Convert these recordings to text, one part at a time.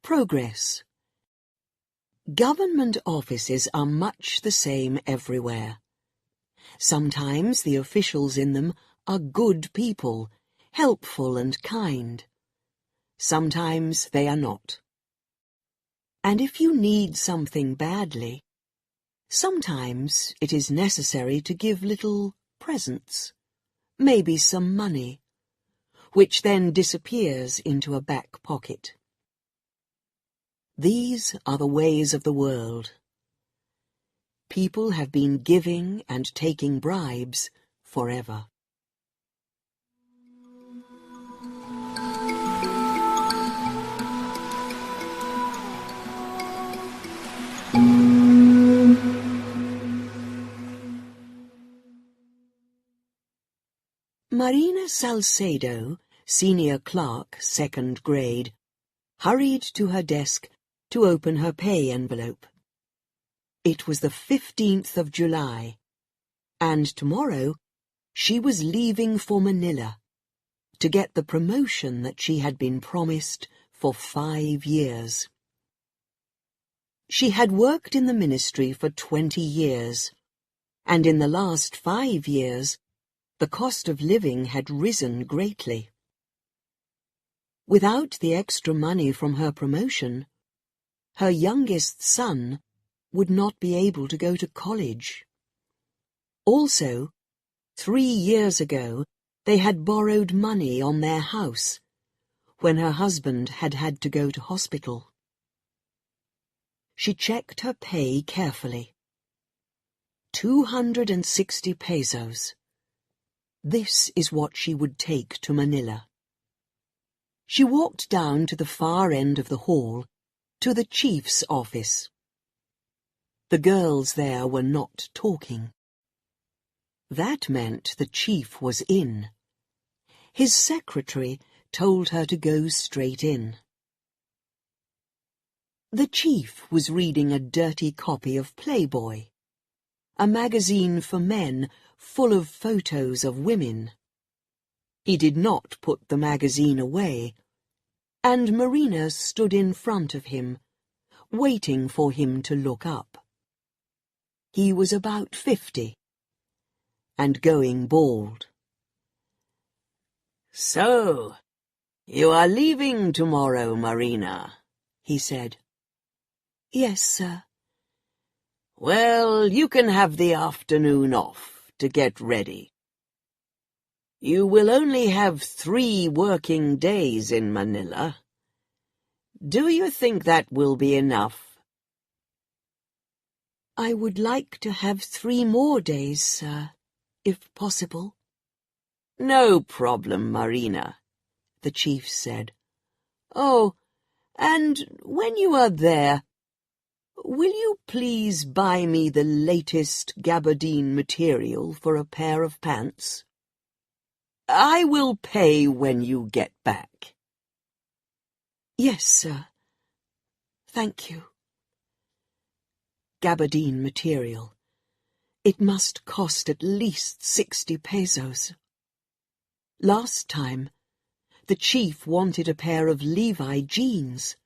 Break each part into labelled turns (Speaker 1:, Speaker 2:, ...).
Speaker 1: Progress. Government offices are much the same everywhere. Sometimes the officials in them are good people, helpful and kind. Sometimes they are not. And if you need something badly, sometimes it is necessary to give little presents, maybe some money, which then disappears into a back pocket. These are the ways of the world. People have been giving and taking bribes forever. Marina Salcedo, senior clerk, 2nd grade, hurried to her desk to open her pay envelope. It was the 15th of July, and tomorrow she was leaving for Manila to get the promotion that she had been promised for 5 years. She had worked in the ministry for 20 years, and in the last 5 years the cost of living had risen greatly. Without the extra money from her promotion, her youngest son would not be able to go to college. Also, 3 years ago, they had borrowed money on their house when her husband had had to go to hospital. She checked her pay carefully. 260 pesos. This is what she would take to Manila. She walked down to the far end of the hall, to the chief's office. The girls there were not talking. That meant the chief was in. His secretary told her to go straight in. The chief was reading a dirty copy of Playboy, a magazine for men full of photos of women. He did not put the magazine away, and Marina stood in front of him, waiting for him to look up. He was about 50, and going bald. "So, you are leaving tomorrow, Marina," he said. "Yes, sir." "Well, you can have the afternoon off to get ready. You will only have 3 working days in Manila. Do you think that will be enough?" "I would like to have 3 more days, sir, if possible." "No problem, Marina," the chief said. "Oh, and when you are there, will you please buy me the latest gabardine material for a pair of pants? I will pay when you get back." "Yes, sir. Thank you." Gabardine material. It must cost at least 60 pesos. Last time, the chief wanted a pair of Levi jeans.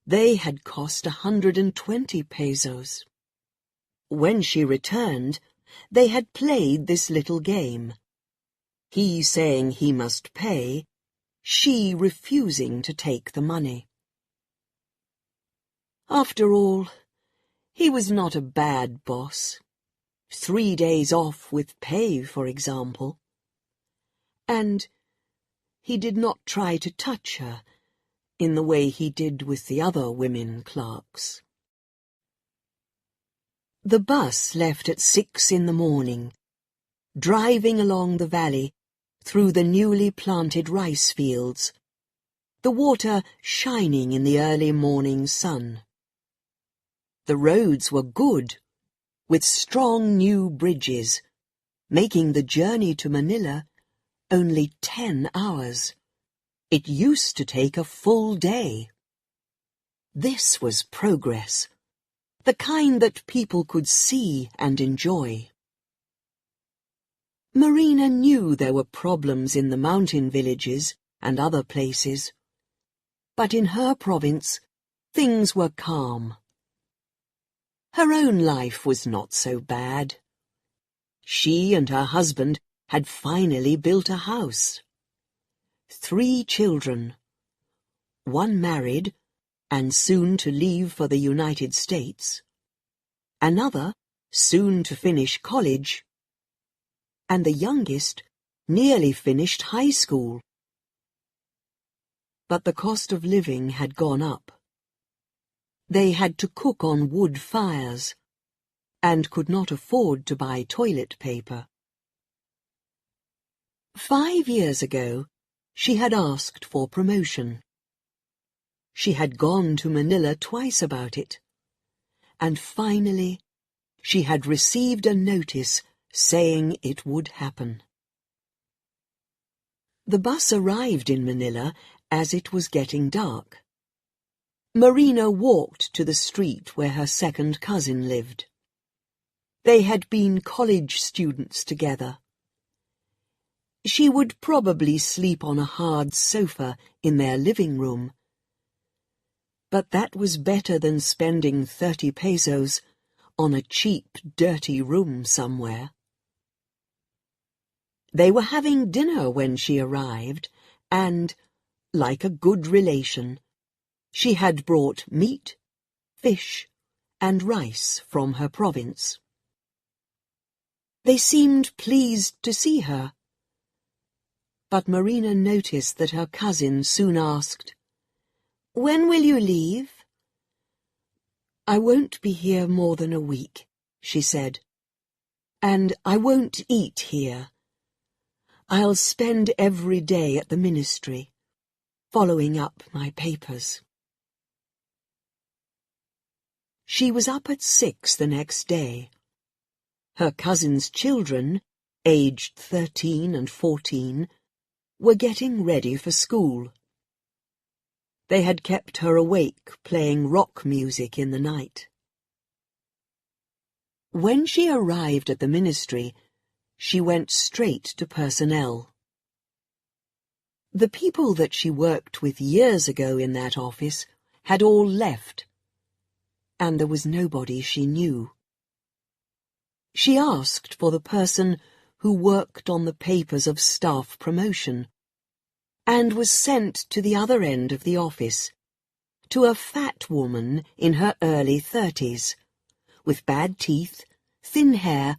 Speaker 1: They had cost 120 pesos. When she returned, they had played this little game. He saying he must pay, she refusing to take the money. After all, he was not a bad boss. 3 days off with pay, for example. And he did not try to touch her in the way he did with the other women clerks. The bus left at 6 in the morning, driving along the valley through the newly planted rice fields, the water shining in the early morning sun. The roads were good, with strong new bridges, making the journey to Manila only 10 hours. It used to take a full day. This was progress, the kind that people could see and enjoy. Marina knew there were problems in the mountain villages and other places. But in her province, things were calm. Her own life was not so bad. She and her husband had finally built a house. 3 children, one married and soon to leave for the United States, another soon to finish college, and the youngest nearly finished high school. But the cost of living had gone up. They had to cook on wood fires and could not afford to buy toilet paper. 5 years ago, she had asked for promotion. She had gone to Manila twice about it, and finally she had received a notice saying it would happen. The bus arrived in Manila as it was getting dark. Marina walked to the street where her second cousin lived. They had been college students together. She would probably sleep on a hard sofa in their living room. But that was better than spending 30 pesos on a cheap, dirty room somewhere. They were having dinner when she arrived, and, like a good relation, she had brought meat, fish, and rice from her province. They seemed pleased to see her, but Marina noticed that her cousin soon asked, "When will you leave?" "I won't be here more than a week," she said, "and I won't eat here. I'll spend every day at the ministry, following up my papers." She was up at 6 the next day. Her cousin's children, aged 13 and 14, were getting ready for school. They had kept her awake playing rock music in the night. When she arrived at the ministry, she went straight to personnel. The people that she worked with years ago in that office had all left, and there was nobody she knew. She asked for the person who worked on the papers of staff promotion, and was sent to the other end of the office, to a fat woman in her early 30s, with bad teeth, thin hair,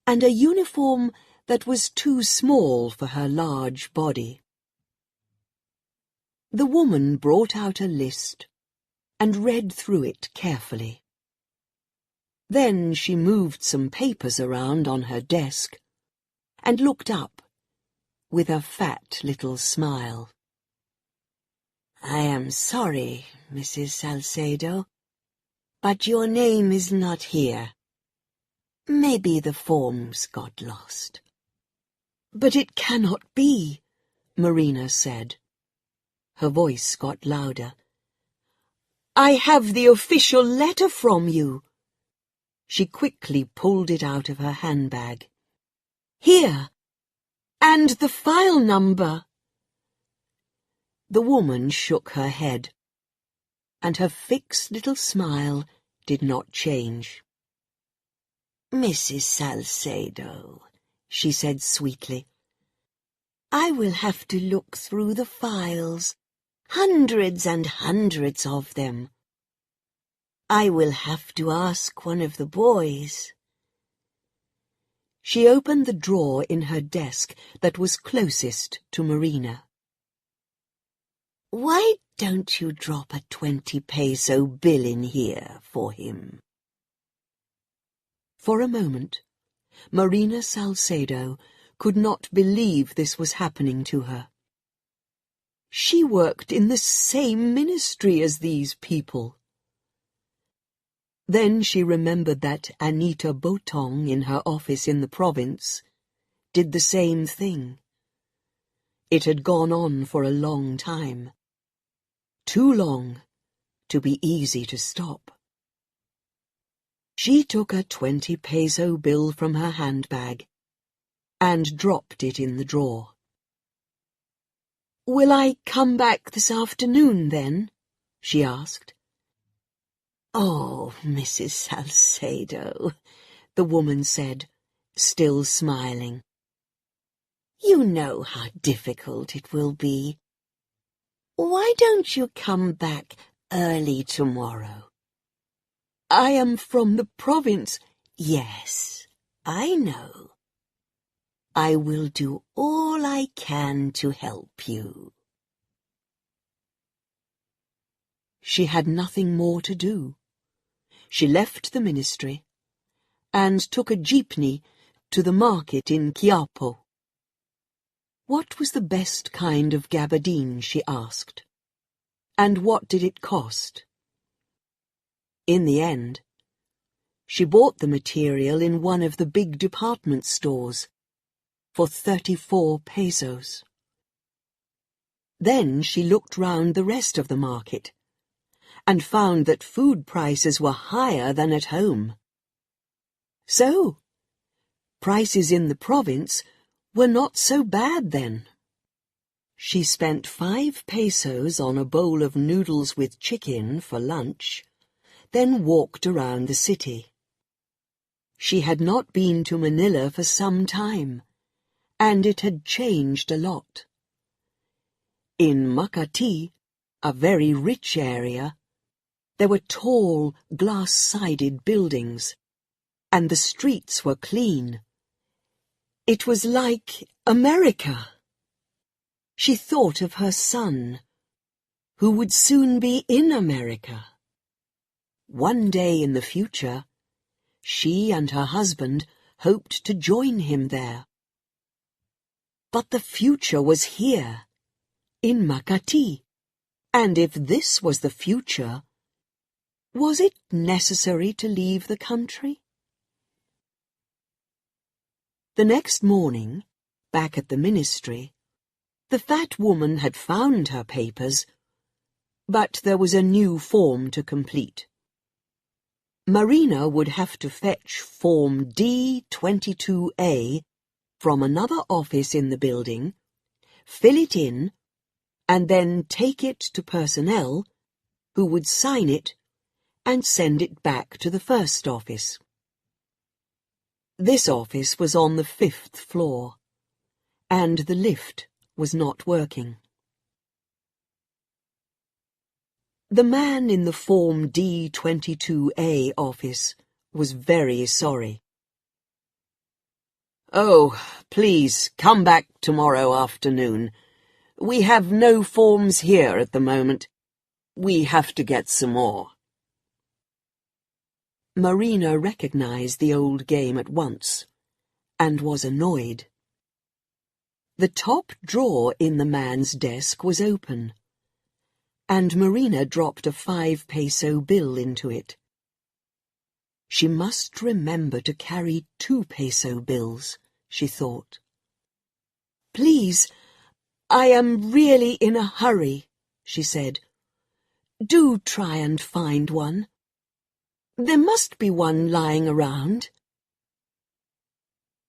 Speaker 1: and a uniform that was too small for her large body. The woman brought out a list and read through it carefully. Then she moved some papers around on her desk and looked up with a fat little smile. "I am sorry, Mrs. Salcedo, but your name is not here. Maybe the forms got lost." "But it cannot be," Marina said. Her voice got louder. "I have the official letter from you." She quickly pulled it out of her handbag. "Here, and the file number." The woman shook her head, and her fixed little smile did not change. "Mrs. Salcedo," she said sweetly, "I will have to look through the files, hundreds and hundreds of them. I will have to ask one of the boys." She opened the drawer in her desk that was closest to Marina. "Why don't you drop a 20-peso bill in here for him?" For a moment, Marina Salcedo could not believe this was happening to her. She worked in the same ministry as these people. Then she remembered that Anita Botong in her office in the province did the same thing. It had gone on for a long time. Too long to be easy to stop. She took a 20-peso bill from her handbag and dropped it in the drawer. "Will I come back this afternoon, then?" she asked. "Oh, Mrs. Salcedo," the woman said, still smiling. "You know how difficult it will be. Why don't you come back early tomorrow?" "I am from the province." "Yes, I know. I will do all I can to help you." She had nothing more to do. She left the ministry and took a jeepney to the market in Quiapo. What was the best kind of gabardine, she asked, and what did it cost? In the end, she bought the material in one of the big department stores for 34 pesos. Then she looked round the rest of the market and found that food prices were higher than at home. So, prices in the province were not so bad then. She spent 5 pesos on a bowl of noodles with chicken for lunch, then walked around the city. She had not been to Manila for some time, and it had changed a lot. In Makati, a very rich area, there were tall, glass-sided buildings, and the streets were clean. It was like America. She thought of her son, who would soon be in America. One day in the future, she and her husband hoped to join him there. But the future was here, in Makati, and if this was the future, was it necessary to leave the country? The next morning, back at the ministry, the fat woman had found her papers, but there was a new form to complete. Marina would have to fetch Form D22A from another office in the building, fill it in, and then take it to personnel, who would sign it and send it back to the first office. This office was on the 5th floor, and the lift was not working. The man in the Form D22A office was very sorry. "Oh, please come back tomorrow afternoon. We have no forms here at the moment. We have to get some more." Marina recognized the old game at once, and was annoyed. The top drawer in the man's desk was open, and Marina dropped a 5-peso bill into it. She must remember to carry 2-peso bills, she thought. "Please, I am really in a hurry," she said. "Do try and find one. There must be one lying around."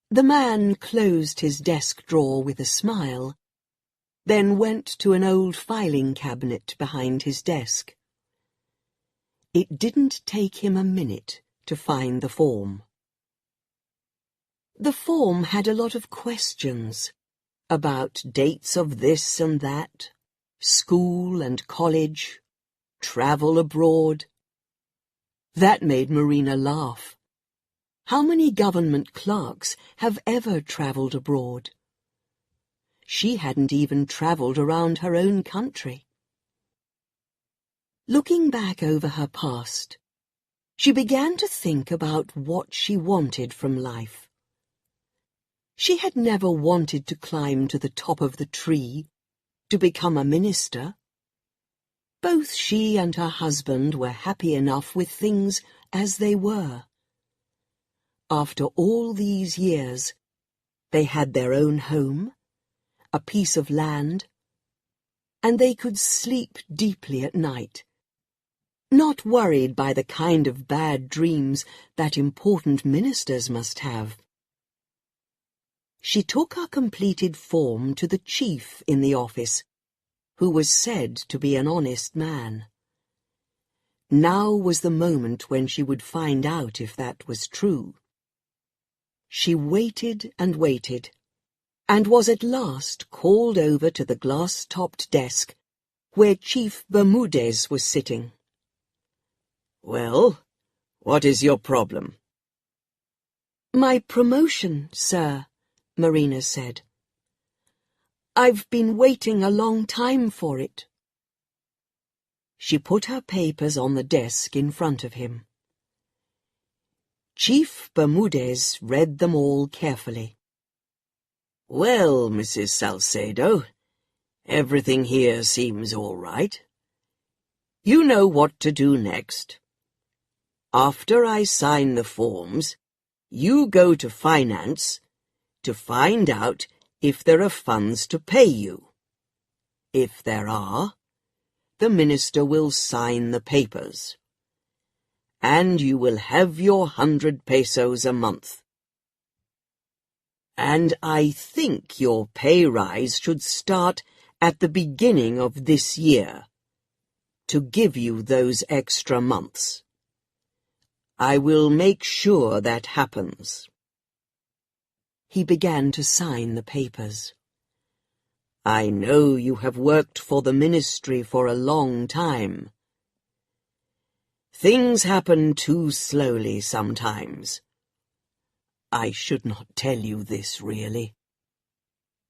Speaker 1: The man closed his desk drawer with a smile, then went to an old filing cabinet behind his desk. It didn't take him a minute to find the form. The form had a lot of questions about dates of this and that, school and college, travel abroad. That made Marina laugh. How many government clerks have ever travelled abroad? She hadn't even travelled around her own country. Looking back over her past, she began to think about what she wanted from life. She had never wanted to climb to the top of the tree, to become a minister. Both she and her husband were happy enough with things as they were. After all these years, they had their own home, a piece of land, and they could sleep deeply at night, not worried by the kind of bad dreams that important ministers must have. She took her completed form to the chief in the office who was said to be an honest man. Now was the moment when she would find out if that was true. She waited and waited, and was at last called over to the glass-topped desk where Chief Bermudez was sitting.
Speaker 2: "Well, what is your problem?"
Speaker 1: "My promotion, sir," Marina said. "I've been waiting a long time for it." She put her papers on the desk in front of him. Chief Bermudez read them all carefully.
Speaker 2: "Well, Mrs. Salcedo, everything here seems all right. You know what to do next. After I sign the forms, you go to finance to find out if there are funds to pay you. If there are, the minister will sign the papers, and you will have your 100 pesos a month. And I think your pay rise should start at the beginning of this year, to give you those extra months. I will make sure that happens."
Speaker 1: He began to sign the papers.
Speaker 2: "I know you have worked for the ministry for a long time. Things happen too slowly sometimes. I should not tell you this, really.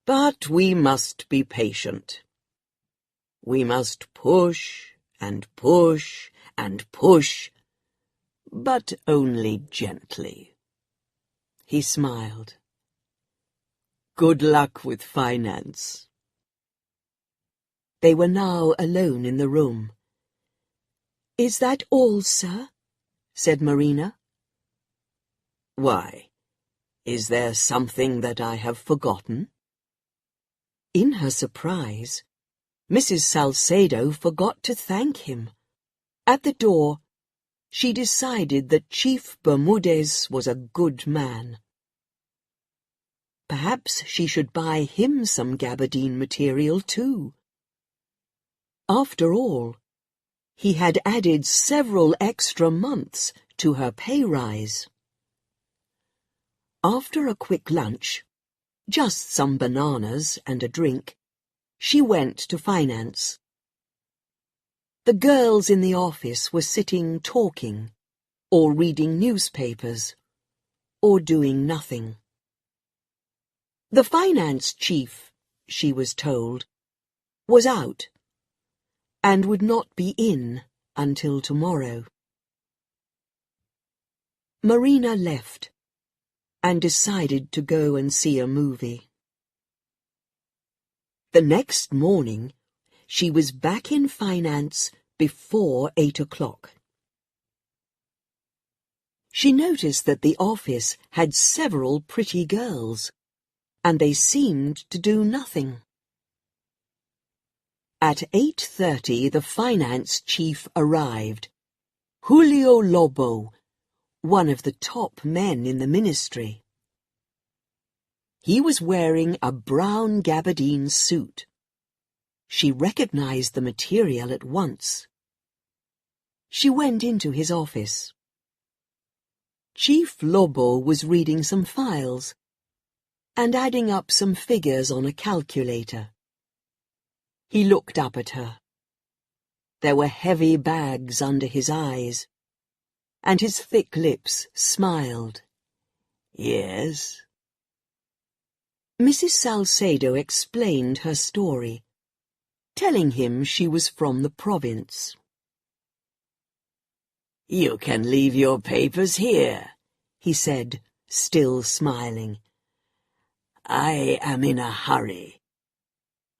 Speaker 2: But we must be patient. We must push and push and push, but only gently."
Speaker 1: He smiled.
Speaker 2: "Good luck with finance."
Speaker 1: They were now alone in the room. "Is that all, sir?" said Marina.
Speaker 2: "Why? Is there something that I have forgotten?"
Speaker 1: In her surprise, Mrs. Salcedo forgot to thank him. At the door, she decided that Chief Bermudez was a good man. Perhaps she should buy him some gabardine material too. After all, he had added several extra months to her pay rise. After a quick lunch, just some bananas and a drink, she went to finance. The girls in the office were sitting talking, or reading newspapers, or doing nothing. The finance chief, she was told, was out, and would not be in until tomorrow. Marina left, and decided to go and see a movie. The next morning, she was back in finance before 8 o'clock. She noticed that the office had several pretty girls, and they seemed to do nothing. At 8:30 the finance chief arrived, Julio Lobo, one of the top men in the ministry. He was wearing a brown gabardine suit. She recognized the material at once. She went into his office. Chief Lobo was reading some files and adding up some figures on a calculator. He looked up at her. There were heavy bags under his eyes, and his thick lips smiled.
Speaker 2: "Yes?"
Speaker 1: Mrs. Salcedo explained her story, telling him she was from the province.
Speaker 2: "You can leave your papers here,"
Speaker 1: he said, still smiling.
Speaker 2: "I am in a hurry.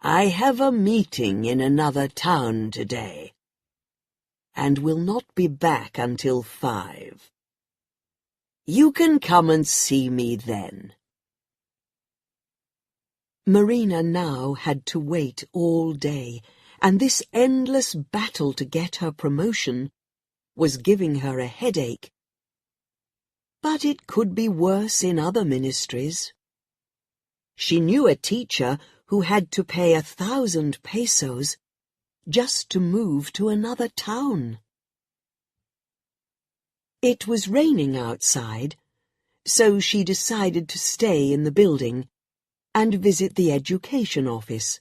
Speaker 2: I have a meeting in another town today, and will not be back until 5. You can come and see me then."
Speaker 1: Marina now had to wait all day, and this endless battle to get her promotion was giving her a headache. But it could be worse in other ministries. She knew a teacher who had to pay 1,000 pesos just to move to another town. It was raining outside, so she decided to stay in the building and visit the education office,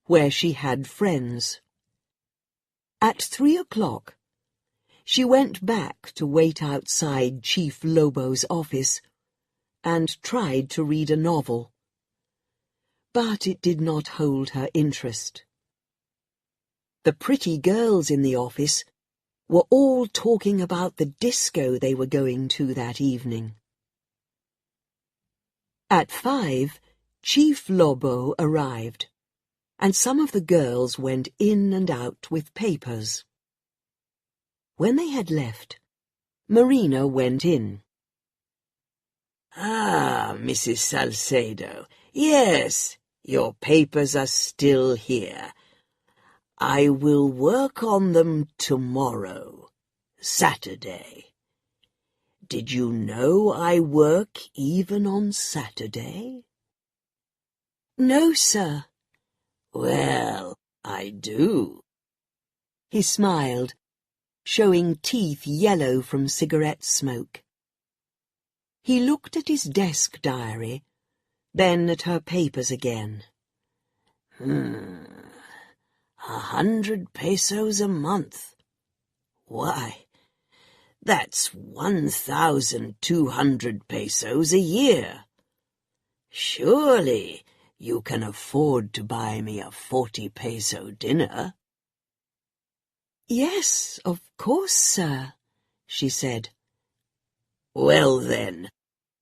Speaker 1: where she had friends. At 3 o'clock, she went back to wait outside Chief Lobo's office and tried to read a novel. But it did not hold her interest. The pretty girls in the office were all talking about the disco they were going to that evening. At 5, Chief Lobo arrived, and some of the girls went in and out with papers. When they had left, Marina went in.
Speaker 2: "Ah, Mrs. Salcedo, yes, your papers are still here. I will work on them tomorrow, Saturday. Did you know I work even on Saturday?"
Speaker 1: "No, sir."
Speaker 2: "Well, I do."
Speaker 1: He smiled, showing teeth yellow from cigarette smoke. He looked at his desk diary, then at her papers again.
Speaker 2: 100 pesos a month. Why, that's 1,200 pesos a year. Surely you can afford to buy me a 40-peso dinner.
Speaker 1: "Yes, of course, sir," she said.
Speaker 2: Well then,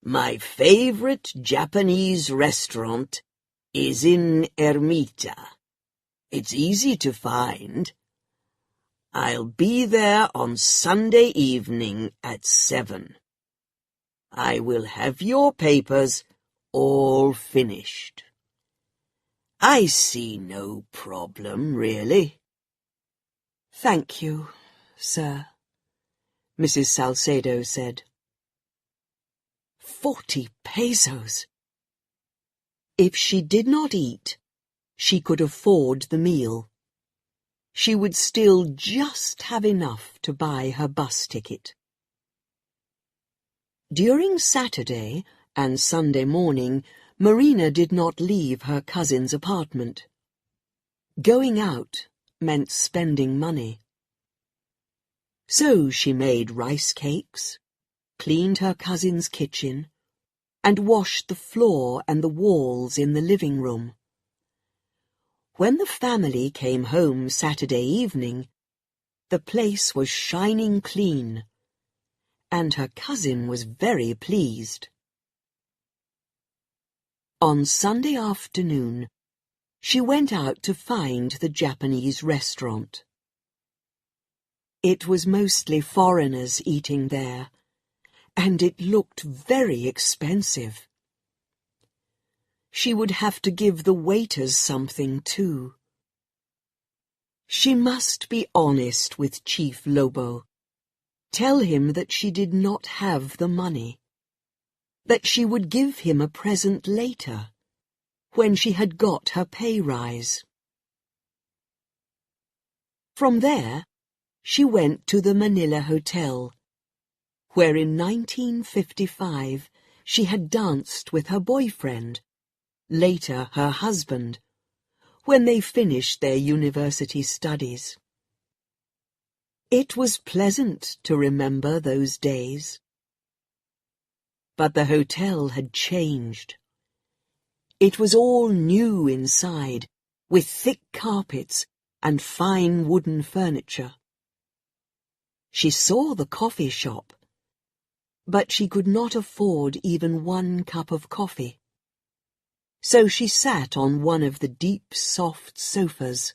Speaker 2: my favorite Japanese restaurant is in Ermita. It's easy to find. I'll be there on Sunday evening at 7. I will have your papers all finished. I see no problem, really."
Speaker 1: "Thank you, sir," Mrs. Salcedo said. 40 pesos! If she did not eat, she could afford the meal. She would still just have enough to buy her bus ticket. During Saturday and Sunday morning, Marina did not leave her cousin's apartment. Going out meant spending money. So she made rice cakes, cleaned her cousin's kitchen, and washed the floor and the walls in the living room. When the family came home Saturday evening, the place was shining clean, and her cousin was very pleased. On Sunday afternoon, she went out to find the Japanese restaurant. It was mostly foreigners eating there, and it looked very expensive. She would have to give the waiters something too. She must be honest with Chief Lobo. Tell him that she did not have the money, that she would give him a present later, when she had got her pay rise. From there, she went to the Manila Hotel, where in 1955 she had danced with her boyfriend, later her husband, when they finished their university studies. It was pleasant to remember those days. But the hotel had changed. It was all new inside, with thick carpets and fine wooden furniture. She saw the coffee shop, but she could not afford even 1 cup of coffee. So she sat on one of the deep, soft sofas,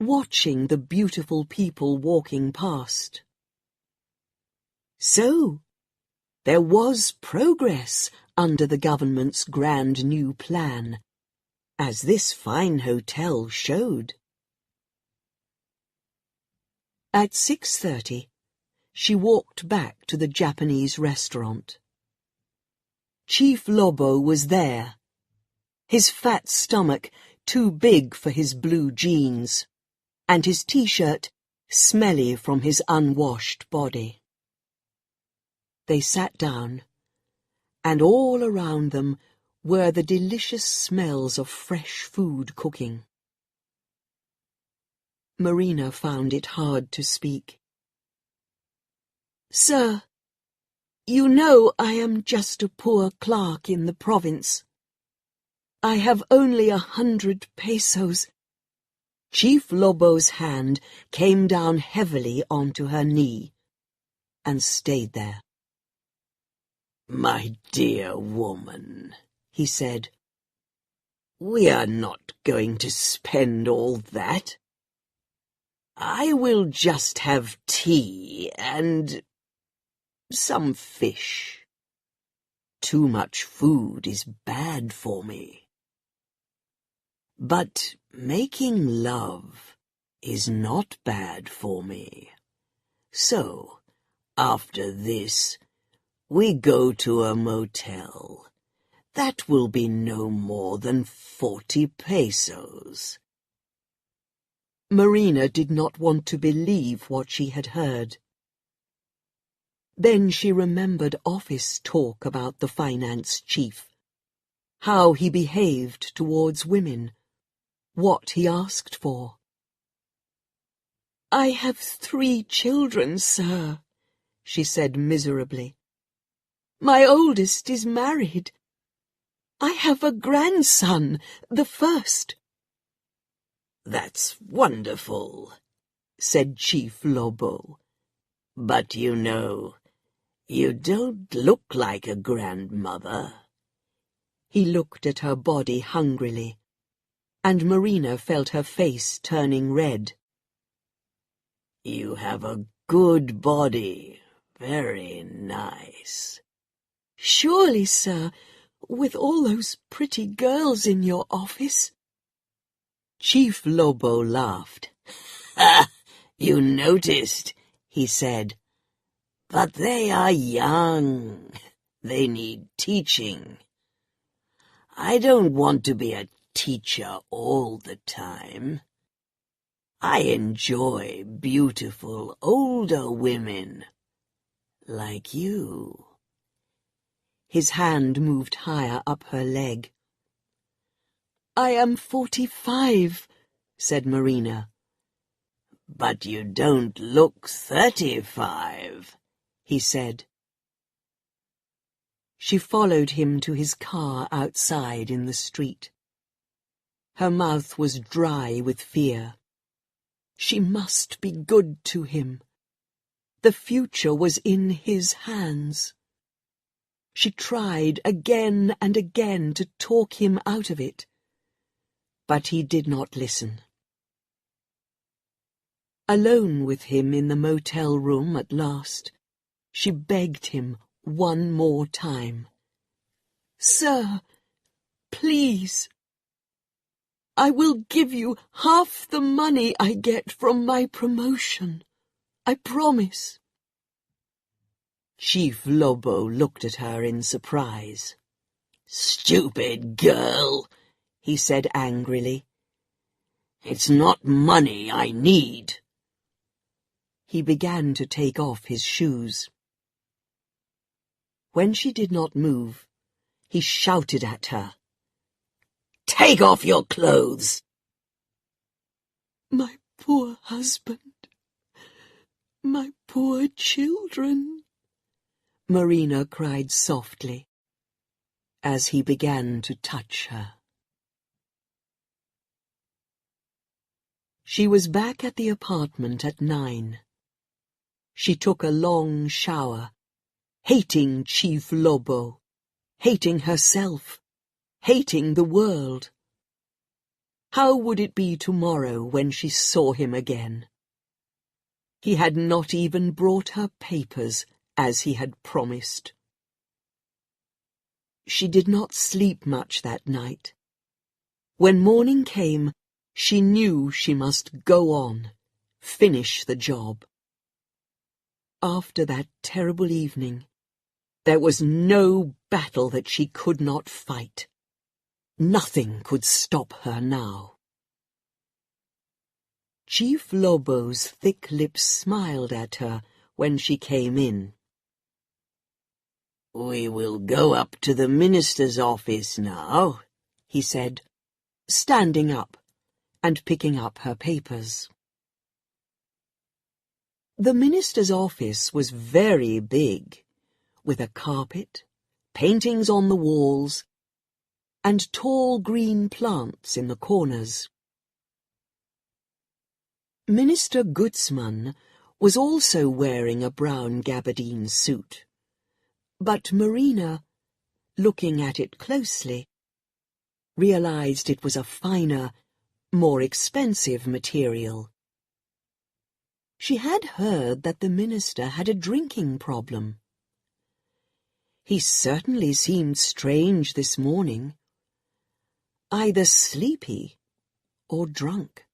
Speaker 1: watching the beautiful people walking past. So, there was progress under the government's grand new plan, as this fine hotel showed. At 6:30, she walked back to the Japanese restaurant. Chief Lobo was there, his fat stomach too big for his blue jeans, and his t-shirt smelly from his unwashed body. They sat down, and all around them were the delicious smells of fresh food cooking. Marina found it hard to speak. "Sir, you know I am just a poor clerk in the province. I have only 100 pesos. Chief Lobo's hand came down heavily onto her knee and stayed there.
Speaker 2: "My dear woman," he said, "we are not going to spend all that. I will just have tea and some fish. Too much food is bad for me. But making love is not bad for me. So, after this, we go to a motel. That will be no more than 40 pesos.
Speaker 1: Marina did not want to believe what she had heard. Then she remembered office talk about the finance chief, how he behaved towards women, what he asked for. "I have 3 children, sir," she said miserably. "My oldest is married. I have a grandson, the first."
Speaker 2: "That's wonderful," said Chief Lobo. "But you know, you don't look like a grandmother."
Speaker 1: He looked at her body hungrily, and Marina felt her face turning red.
Speaker 2: "You have a good body, very nice."
Speaker 1: "Surely, sir, with all those pretty girls in your office?"
Speaker 2: Chief Lobo laughed. "Ha! You noticed," he said. "But they are young. They need teaching. I don't want to be a teacher all the time. I enjoy beautiful older women, like you."
Speaker 1: His hand moved higher up her leg. "I am 45, said Marina.
Speaker 2: "But you don't look 35, he said.
Speaker 1: She followed him to his car outside in the street. Her mouth was dry with fear. She must be good to him. The future was in his hands. She tried again and again to talk him out of it, but he did not listen. Alone with him in the motel room at last, she begged him one more time. "Sir, please. I will give you half the money I get from my promotion. I promise."
Speaker 2: Chief Lobo looked at her in surprise. "Stupid girl," he said angrily. "It's not money I need."
Speaker 1: He began to take off his shoes. When she did not move, he shouted at her.
Speaker 2: "Take off your clothes!"
Speaker 1: "My poor husband, my poor children," Marina cried softly, as he began to touch her. She was back at the apartment at 9. She took a long shower, hating Chief Lobo, hating herself, hating the world. How would it be tomorrow when she saw him again? He had not even brought her papers, as he had promised. She did not sleep much that night. When morning came, she knew she must go on, finish the job. After that terrible evening, there was no battle that she could not fight. Nothing could stop her now. Chief Lobo's thick lips smiled at her when she came in.
Speaker 2: "We will go up to the minister's office now,"
Speaker 1: he said, standing up and picking up her papers. The minister's office was very big, with a carpet, paintings on the walls, and tall green plants in the corners. Minister Gutzmann was also wearing a brown gabardine suit, but Marina, looking at it closely, realized it was a finer, more expensive material. She had heard that the minister had a drinking problem. He certainly seemed strange this morning, either sleepy or drunk.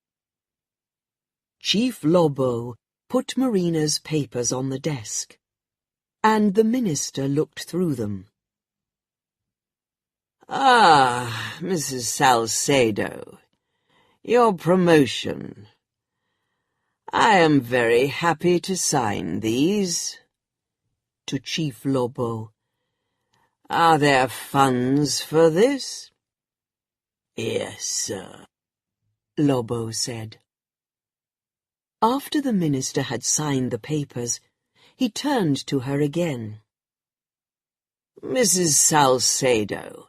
Speaker 1: Chief Lobo put Marina's papers on the desk, and the minister looked through them.
Speaker 2: "Ah, Mrs. Salcedo, your promotion. I am very happy to sign these."
Speaker 1: To Chief Lobo.
Speaker 2: "Are there funds for this?" "Yes, sir,"
Speaker 1: Lobo said. After the minister had signed the papers, he turned to her again.
Speaker 2: "Mrs. Salcedo,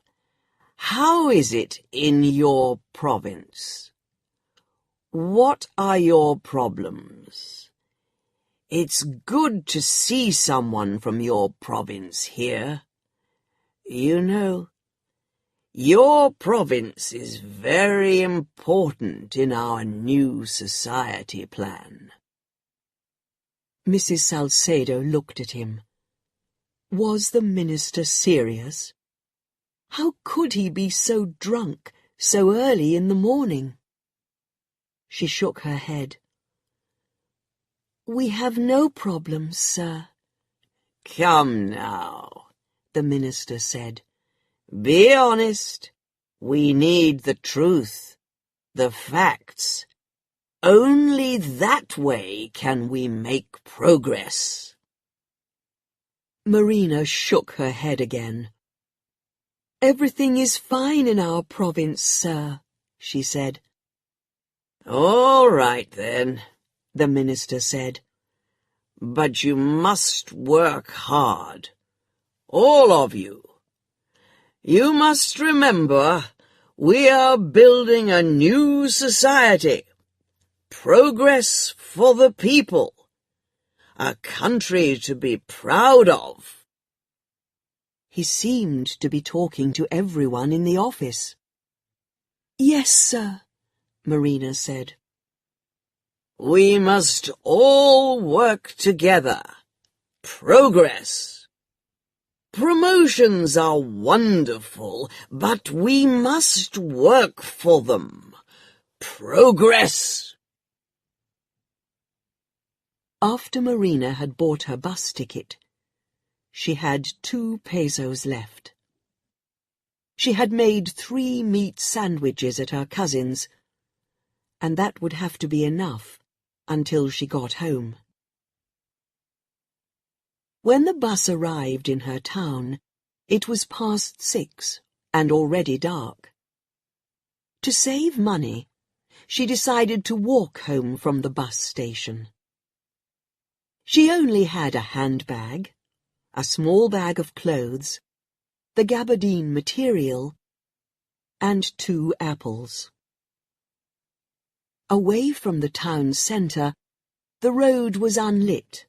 Speaker 2: how is it in your province? What are your problems? It's good to see someone from your province here. You know, your province is very important in our new society plan."
Speaker 1: Mrs. Salcedo looked at him. Was the minister serious? How could he be so drunk so early in the morning? She shook her head. "We have no problems, sir."
Speaker 2: "Come now,"
Speaker 1: the minister said.
Speaker 2: "Be honest. We need the truth, the facts. Only that way can we make progress."
Speaker 1: Marina shook her head again. "Everything is fine in our province, sir," she said.
Speaker 2: "All right, then,"
Speaker 1: the minister said.
Speaker 2: "But you must work hard, all of you. You must remember, we are building a new society, progress for the people, a country to be proud of."
Speaker 1: He seemed to be talking to everyone in the office. "Yes, sir," Marina said.
Speaker 2: "We must all work together. Progress. Promotions are wonderful, but we must work for them. Progress."
Speaker 1: After Marina had bought her bus ticket, she had 2 pesos left. She had made 3 meat sandwiches at her cousin's, and that would have to be enough until she got home. When the bus arrived in her town, it was past 6 and already dark. To save money, she decided to walk home from the bus station. She only had a handbag, a small bag of clothes, the gabardine material, and 2 apples. Away from the town centre, the road was unlit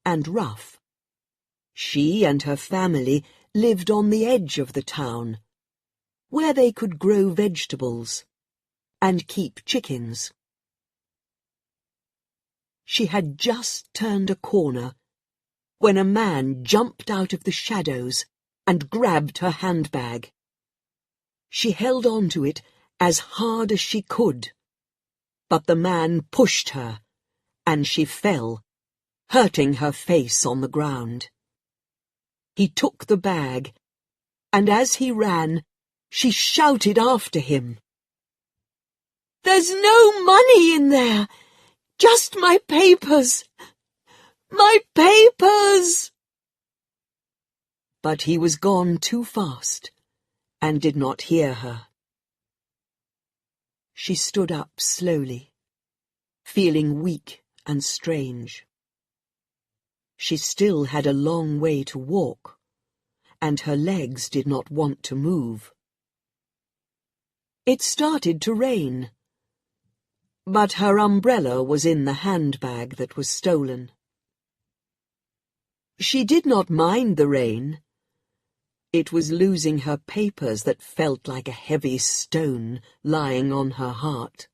Speaker 1: and rough. She and her family lived on the edge of the town, where they could grow vegetables and keep chickens. She had just turned a corner when a man jumped out of the shadows and grabbed her handbag. She held on to it as hard as she could, but the man pushed her, and she fell, hurting her face on the ground. He took the bag, and as he ran, She shouted after him. "There's no money in there! Just my papers! My papers!" But he was gone too fast and did not hear her. She stood up slowly, feeling weak and strange. She still had a long way to walk, and her legs did not want to move. It started to rain, but her umbrella was in the handbag that was stolen. She did not mind the rain. It was losing her papers that felt like a heavy stone lying on her heart.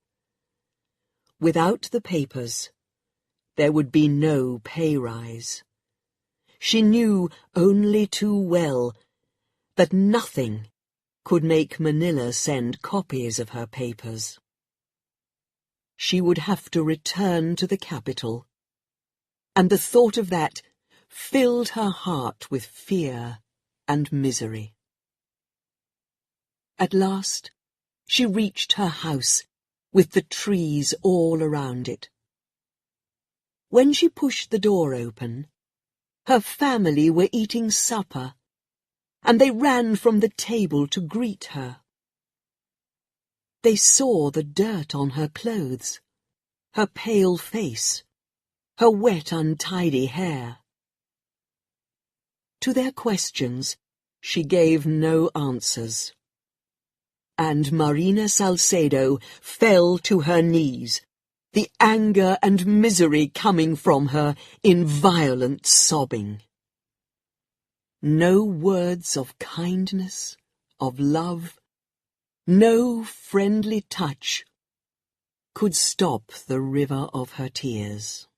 Speaker 1: Without the papers, there would be no pay rise. She knew only too well that nothing could make Manila send copies of her papers. She would have to return to the capital, and the thought of that filled her heart with fear and misery. At last, she reached her house with the trees all around it. When she pushed the door open, her family were eating supper, and they ran from the table to greet her. They saw the dirt on her clothes, her pale face, her wet, untidy hair. To their questions, she gave no answers. And Marina Salcedo fell to her knees, the anger and misery coming from her in violent sobbing. No words of kindness, of love, no friendly touch could stop the river of her tears.